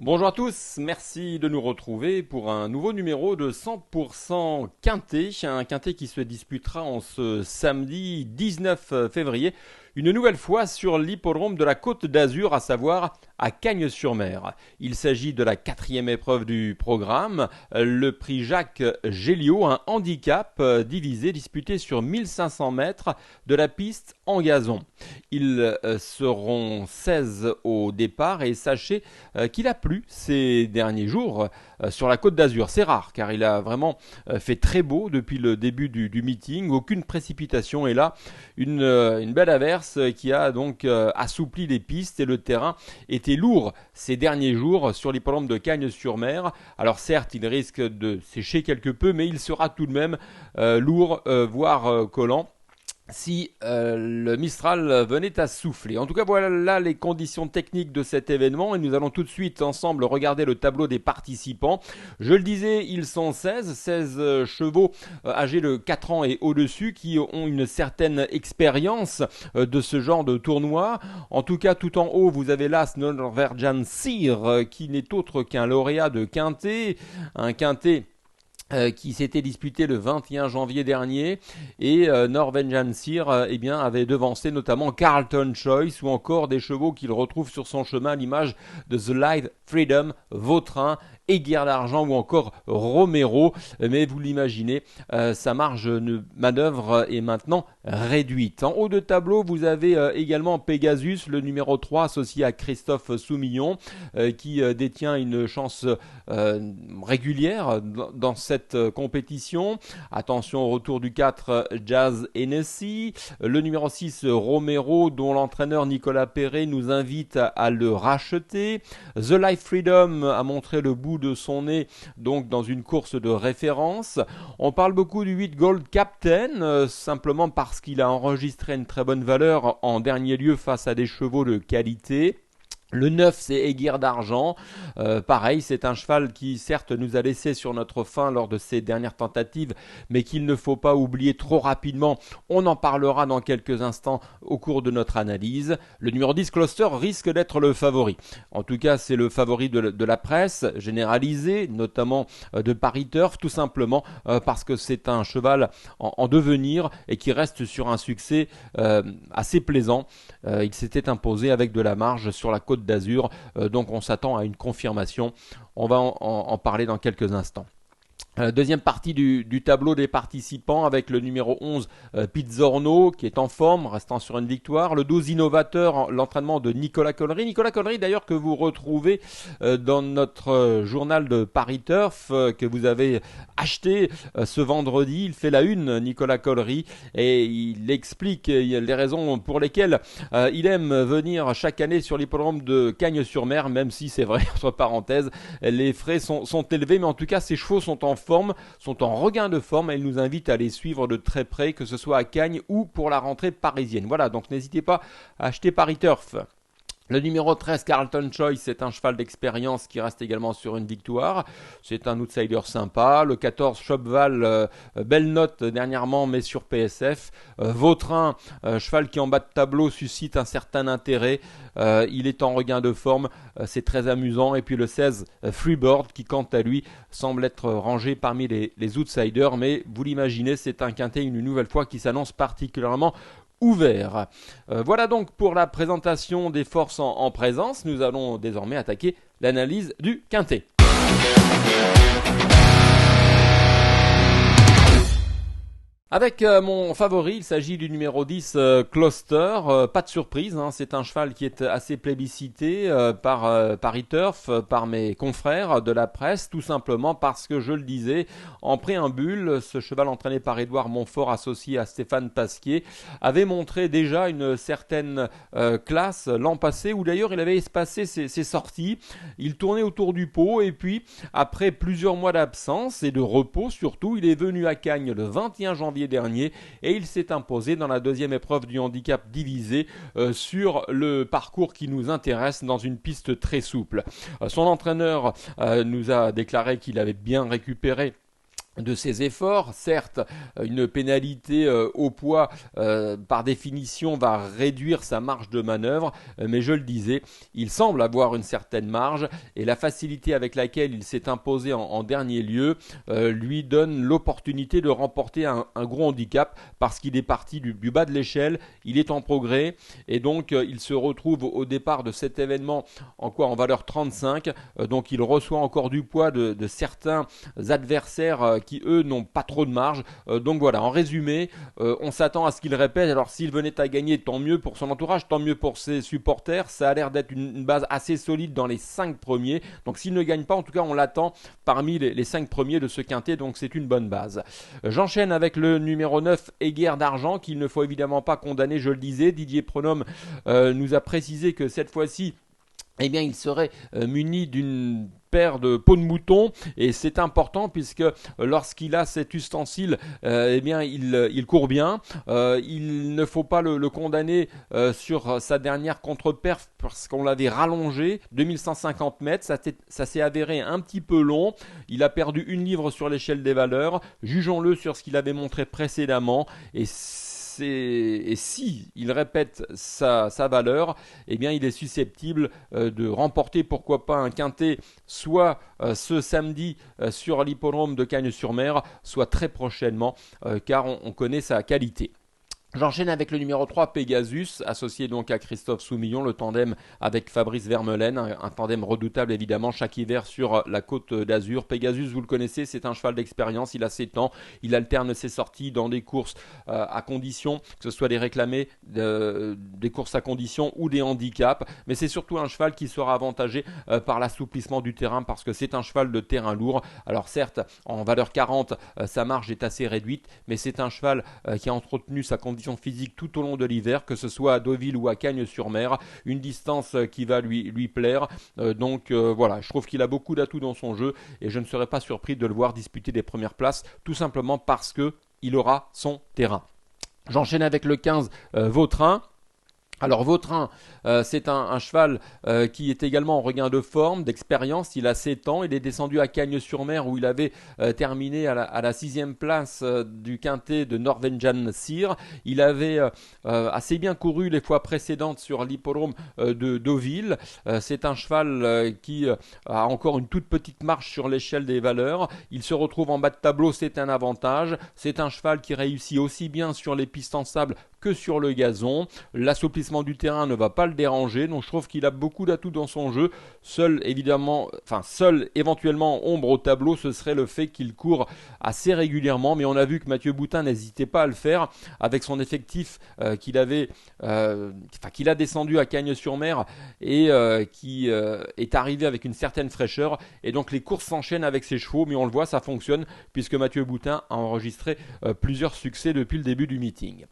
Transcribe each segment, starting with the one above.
Bonjour à tous, merci de nous retrouver pour un nouveau numéro de 100% Quintet, un Quintet qui se disputera en ce samedi 19 février, une nouvelle fois sur l'hippodrome de la Côte d'Azur, à savoir à Cagnes-sur-Mer. Il s'agit de la quatrième épreuve du programme, le prix Jacques Géliot, un handicap divisé, disputé sur 1500 mètres de la piste en gazon. Ils seront 16 au départ et sachez qu'il a plu ces derniers jours sur la Côte d'Azur. C'est rare car il a vraiment fait très beau depuis le début du meeting. Aucune précipitation et là une belle averse qui a donc assoupli les pistes et le terrain était lourd ces derniers jours sur l'hippodrome de Cagnes-sur-Mer. Alors certes, il risque de sécher quelque peu, mais il sera tout de même lourd, voire collant si le Mistral venait à souffler. En tout cas, voilà les conditions techniques de cet événement et nous allons tout de suite ensemble regarder le tableau des participants. Je le disais, ils sont 16 chevaux âgés de 4 ans et au-dessus qui ont une certaine expérience de ce genre de tournoi. En tout cas, tout en haut, vous avez l'As Norwegian Seer qui n'est autre qu'un lauréat de Quintet, un Quintet qui s'était disputé le 21 janvier dernier et Norwegian Seer avait devancé notamment Carlton Choice ou encore des chevaux qu'il retrouve sur son chemin à l'image de The Light Freedom, Vautrin, Aiguerre d'Argent ou encore Romero, mais vous l'imaginez, sa marge de manœuvre est maintenant réduite. En haut de tableau, vous avez également Pegasus, le numéro 3 associé à Christophe Soumillon, qui détient une chance régulière dans cette compétition. Attention au retour du 4, Jazz Hennessy, le numéro 6, Romero, dont l'entraîneur Nicolas Perret nous invite à le racheter. The Life Freedom a montré le bout de son nez donc dans une course de référence. On parle beaucoup du 8 Gold Captain simplement parce qu'il a enregistré une très bonne valeur en dernier lieu face à des chevaux de qualité. Le 9, c'est Aiguerre d'Argent. Pareil, c'est un cheval qui, certes, nous a laissé sur notre faim lors de ses dernières tentatives, mais qu'il ne faut pas oublier trop rapidement. On en parlera dans quelques instants au cours de notre analyse. Le numéro 10, Closter, risque d'être le favori. En tout cas, c'est le favori de la presse généralisée, notamment de Paris Turf, tout simplement parce que c'est un cheval en devenir et qui reste sur un succès assez plaisant. Il s'était imposé avec de la marge sur la Côte d'Azur, donc on s'attend à une confirmation. On va en parler dans quelques instants. Deuxième partie du tableau des participants avec le numéro 11 Pizzorno qui est en forme, restant sur une victoire. Le 12 Innovateur, l'entraînement de Nicolas Collery. Nicolas Collery d'ailleurs que vous retrouvez dans notre journal de Paris Turf que vous avez acheté ce vendredi. Il fait la une, Nicolas Collery, et il explique les raisons pour lesquelles il aime venir chaque année sur l'hippodrome de Cagnes-sur-Mer, même si c'est vrai, entre parenthèses, les frais sont élevés, mais en tout cas ces chevaux sont en forme, sont en regain de forme et il nous invite à les suivre de très près, que ce soit à Cagnes ou pour la rentrée parisienne. Voilà, donc n'hésitez pas à acheter Paris Turf. Le numéro 13, Carlton Choice, c'est un cheval d'expérience qui reste également sur une victoire. C'est un outsider sympa. Le 14, Chopval, belle note dernièrement, mais sur PSF. Vautrin, cheval qui en bas de tableau suscite un certain intérêt. Il est en regain de forme, c'est très amusant. Et puis le 16, Freeboard, qui quant à lui semble être rangé parmi les outsiders. Mais vous l'imaginez, c'est un quintet une nouvelle fois qui s'annonce particulièrement ouvert. Voilà donc pour la présentation des forces en présence. Nous allons désormais attaquer l'analyse du quintet. Avec mon favori, il s'agit du numéro 10, Closter. Pas de surprise, c'est un cheval qui est assez plébiscité par Paris Turf, par mes confrères de la presse, tout simplement parce que, je le disais, en préambule, ce cheval entraîné par Édouard Montfort, associé à Stéphane Pasquier, avait montré déjà une certaine classe l'an passé, où d'ailleurs il avait espacé ses sorties. Il tournait autour du pot et puis, après plusieurs mois d'absence et de repos surtout, il est venu à Cagnes le 21 janvier dernier et il s'est imposé dans la deuxième épreuve du handicap divisé sur le parcours qui nous intéresse dans une piste très souple. Son entraîneur nous a déclaré qu'il avait bien récupéré de ses efforts. Certes, une pénalité au poids, par définition, va réduire sa marge de manœuvre, mais je le disais, il semble avoir une certaine marge, et la facilité avec laquelle il s'est imposé en dernier lieu lui donne l'opportunité de remporter un gros handicap, parce qu'il est parti du bas de l'échelle, il est en progrès, et donc il se retrouve au départ de cet événement en valeur 35, donc il reçoit encore du poids de certains adversaires qui eux n'ont pas trop de marge. Donc voilà, en résumé, on s'attend à ce qu'il répète. Alors s'il venait à gagner, tant mieux pour son entourage, tant mieux pour ses supporters. Ça a l'air d'être une base assez solide dans les 5 premiers. Donc s'il ne gagne pas, en tout cas on l'attend parmi les 5 premiers de ce quintet, donc c'est une bonne base. J'enchaîne avec le numéro 9, Aiguerre d'Argent, qu'il ne faut évidemment pas condamner, je le disais. Didier Pronome nous a précisé que cette fois-ci, eh bien, il serait muni d'une paire de peaux de mouton, et c'est important puisque lorsqu'il a cet ustensile, eh bien il court bien. Il ne faut pas le condamner sur sa dernière contre-perf, parce qu'on l'avait rallongé 2150 mètres, ça s'est avéré un petit peu long. Il a perdu une livre sur l'échelle des valeurs. Jugeons-le sur ce qu'il avait montré précédemment, et si il répète sa valeur, eh bien il est susceptible de remporter, pourquoi pas, un quintet, soit ce samedi sur l'hippodrome de Cagnes-sur-Mer, soit très prochainement, car on connaît sa qualité. J'enchaîne avec le numéro 3, Pegasus, associé donc à Christophe Soumillon, le tandem avec Fabrice Vermeulen, un tandem redoutable évidemment chaque hiver sur la côte d'Azur. Pegasus, vous le connaissez, c'est un cheval d'expérience, il a 7 ans, il alterne ses sorties dans des courses à condition, que ce soit des réclamés, des courses à condition ou des handicaps, mais c'est surtout un cheval qui sera avantagé par l'assouplissement du terrain, parce que c'est un cheval de terrain lourd. Alors certes, en valeur 40, sa marge est assez réduite, mais c'est un cheval qui a entretenu sa condition physique tout au long de l'hiver, que ce soit à Deauville ou à Cagnes-sur-Mer, une distance qui va lui plaire. Donc voilà, je trouve qu'il a beaucoup d'atouts dans son jeu, et je ne serais pas surpris de le voir disputer des premières places, tout simplement parce qu'il aura son terrain. J'enchaîne avec le 15, Vautrin. Alors Vautrin, c'est un cheval qui est également en regain de forme, d'expérience. Il a 7 ans, il est descendu à Cagnes-sur-Mer, où il avait terminé à la 6e place du quintet de Norwegian Sir. Il avait assez bien couru les fois précédentes sur l'hippodrome de Deauville. C'est un cheval qui a encore une toute petite marche sur l'échelle des valeurs. Il se retrouve en bas de tableau, c'est un avantage. C'est un cheval qui réussit aussi bien sur les pistes en sable que sur le gazon. L'assouplissement du terrain ne va pas le déranger, donc je trouve qu'il a beaucoup d'atouts dans son jeu. Seul éventuellement ombre au tableau, ce serait le fait qu'il court assez régulièrement, mais on a vu que Mathieu Boutin n'hésitait pas à le faire avec son effectif qu'il a descendu à Cagnes-sur-Mer, et qui est arrivé avec une certaine fraîcheur, et donc les courses s'enchaînent avec ses chevaux, mais on le voit, ça fonctionne puisque Mathieu Boutin a enregistré plusieurs succès depuis le début du meeting.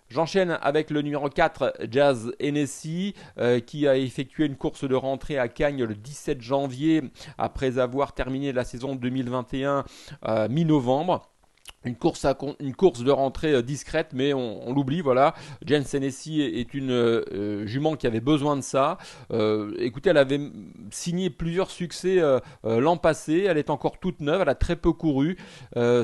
J'enchaîne avec le numéro 4, Jazz Hennessy, qui a effectué une course de rentrée à Cagnes le 17 janvier, après avoir terminé la saison 2021 mi-novembre. Une course de rentrée discrète, mais on l'oublie, voilà. Jane Hennessy est une jument qui avait besoin de ça. Écoutez, elle avait signé plusieurs succès l'an passé, elle est encore toute neuve, elle a très peu couru.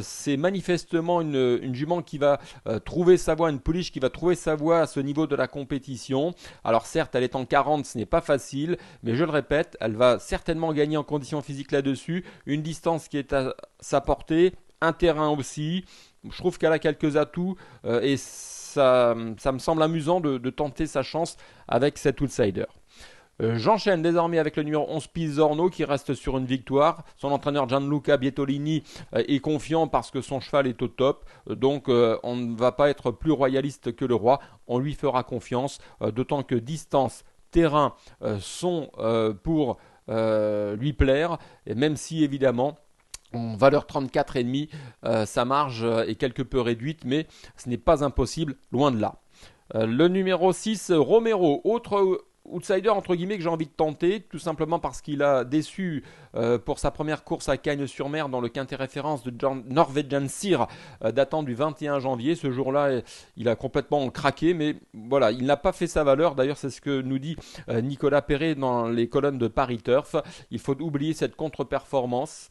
C'est manifestement une jument qui va trouver sa voie, une pouliche qui va trouver sa voie à ce niveau de la compétition. Alors certes, elle est en 40, ce n'est pas facile, mais je le répète, elle va certainement gagner en conditions physiques là-dessus. Une distance qui est à sa portée, un terrain aussi. Je trouve qu'elle a quelques atouts, et ça me semble amusant de tenter sa chance avec cet outsider. J'enchaîne désormais avec le numéro 11, Pizzorno, qui reste sur une victoire. Son entraîneur Gianluca Bietolini est confiant parce que son cheval est au top. Donc on ne va pas être plus royaliste que le roi. On lui fera confiance, d'autant que distance, terrain sont pour lui plaire. Et même si évidemment, en valeur 34,5, sa marge est quelque peu réduite, mais ce n'est pas impossible, loin de là. Le numéro 6, Romero, autre outsider entre guillemets que j'ai envie de tenter, tout simplement parce qu'il a déçu pour sa première course à Cagnes-sur-Mer dans le quintet référence de Norwegian Seer datant du 21 janvier. Ce jour-là, il a complètement craqué, mais voilà, il n'a pas fait sa valeur. D'ailleurs, c'est ce que nous dit Nicolas Perret dans les colonnes de Paris Turf. Il faut oublier cette contre-performance.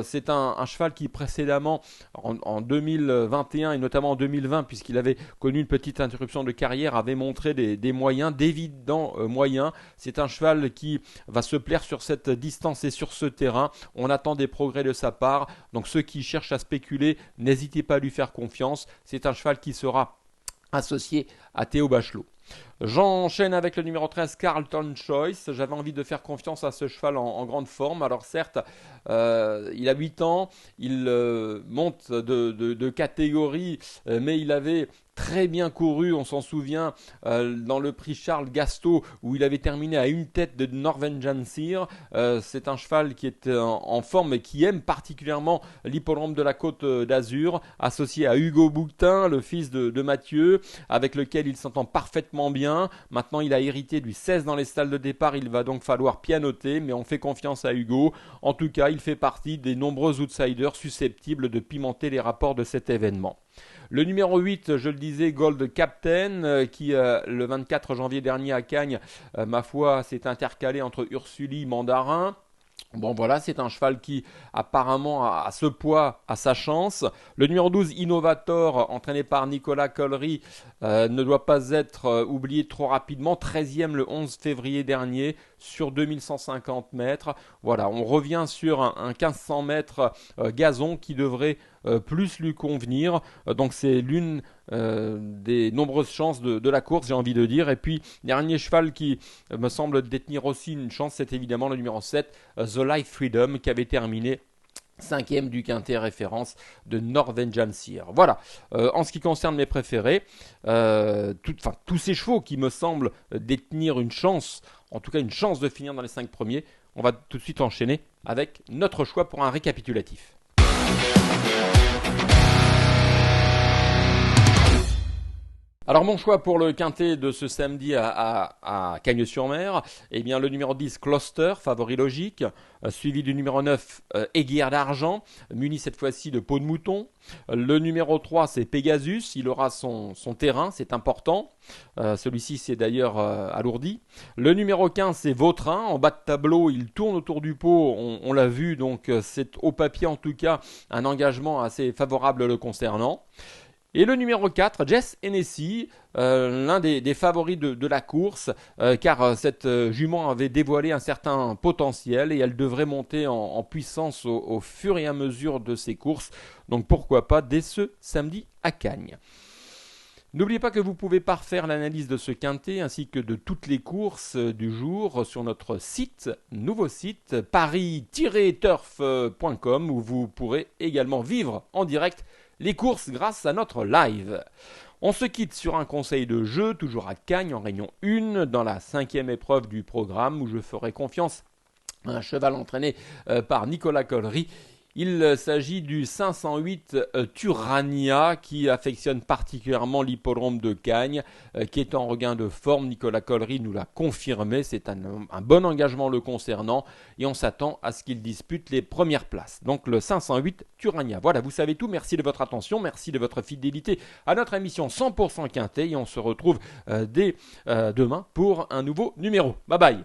C'est un cheval qui précédemment, en 2021 et notamment en 2020, puisqu'il avait connu une petite interruption de carrière, avait montré des moyens, d'évidents moyens. C'est un cheval qui va se plaire sur cette distance et sur ce terrain. On attend des progrès de sa part. Donc ceux qui cherchent à spéculer, n'hésitez pas à lui faire confiance. C'est un cheval qui sera associé à Théo Bachelot. J'enchaîne avec le numéro 13, Carlton Choice. J'avais envie de faire confiance à ce cheval en grande forme. Alors certes, il a 8 ans, il monte de catégorie, mais il avait très bien couru, on s'en souvient, dans le prix Charles Gasteau, où il avait terminé à une tête de Norwegian Seer. C'est un cheval qui est en forme et qui aime particulièrement l'hippodrome de la Côte d'Azur, associé à Hugo Boutin, le fils de Mathieu, avec lequel il s'entend parfaitement bien. Maintenant, il a hérité du 16 dans les stalles de départ, il va donc falloir pianoter, mais on fait confiance à Hugo. En tout cas, il fait partie des nombreux outsiders susceptibles de pimenter les rapports de cet événement. Le numéro 8, je le disais, Gold Captain, qui le 24 janvier dernier à Cagnes, ma foi, s'est intercalé entre Ursuli Mandarin. Bon voilà, c'est un cheval qui apparemment a ce poids, a sa chance. Le numéro 12, Innovator, entraîné par Nicolas Collery, ne doit pas être oublié trop rapidement. 13e le 11 février dernier sur 2150 mètres. Voilà, on revient sur un 1500 mètres gazon qui devrait plus lui convenir. Donc c'est l'une des nombreuses chances de la course, j'ai envie de dire. Et puis, dernier cheval qui me semble détenir aussi une chance, c'est évidemment le numéro 7, The Life Freedom, qui avait terminé 5e du quintet référence de Norwegian Seer. Voilà, en ce qui concerne mes préférés, tous ces chevaux qui me semblent détenir une chance, en tout cas une chance de finir dans les 5 premiers, on va tout de suite enchaîner avec notre choix pour un récapitulatif. Alors mon choix pour le quintet de ce samedi à Cagnes-sur-Mer, eh bien le numéro 10 Closter, favori logique, suivi du numéro 9 Aiguière d'Argent, muni cette fois-ci de peau de mouton. Le numéro 3 c'est Pegasus, il aura son terrain, c'est important. Celui-ci c'est d'ailleurs alourdi. Le numéro 15 c'est Vautrin, en bas de tableau il tourne autour du pot, on l'a vu, donc c'est au papier en tout cas un engagement assez favorable le concernant. Et le numéro 4, Jess Hennessy, l'un des favoris de la course, car cette jument avait dévoilé un certain potentiel et elle devrait monter en puissance au fur et à mesure de ses courses. Donc pourquoi pas dès ce samedi à Cagnes. N'oubliez pas que vous pouvez parfaire l'analyse de ce quintet ainsi que de toutes les courses du jour sur notre site, nouveau site, paris-turf.com, où vous pourrez également vivre en direct les courses grâce à notre live. On se quitte sur un conseil de jeu, toujours à Cagnes en Réunion 1, dans la 5e épreuve du programme où je ferai confiance à un cheval entraîné par Nicolas Collery. Il s'agit du 508 Turania qui affectionne particulièrement l'hippodrome de Cagnes, qui est en regain de forme. Nicolas Collery nous l'a confirmé, c'est un bon engagement le concernant et on s'attend à ce qu'il dispute les premières places. Donc le 508 Turania. Voilà, vous savez tout, merci de votre attention, merci de votre fidélité à notre émission 100% Quintet et on se retrouve dès demain pour un nouveau numéro. Bye bye.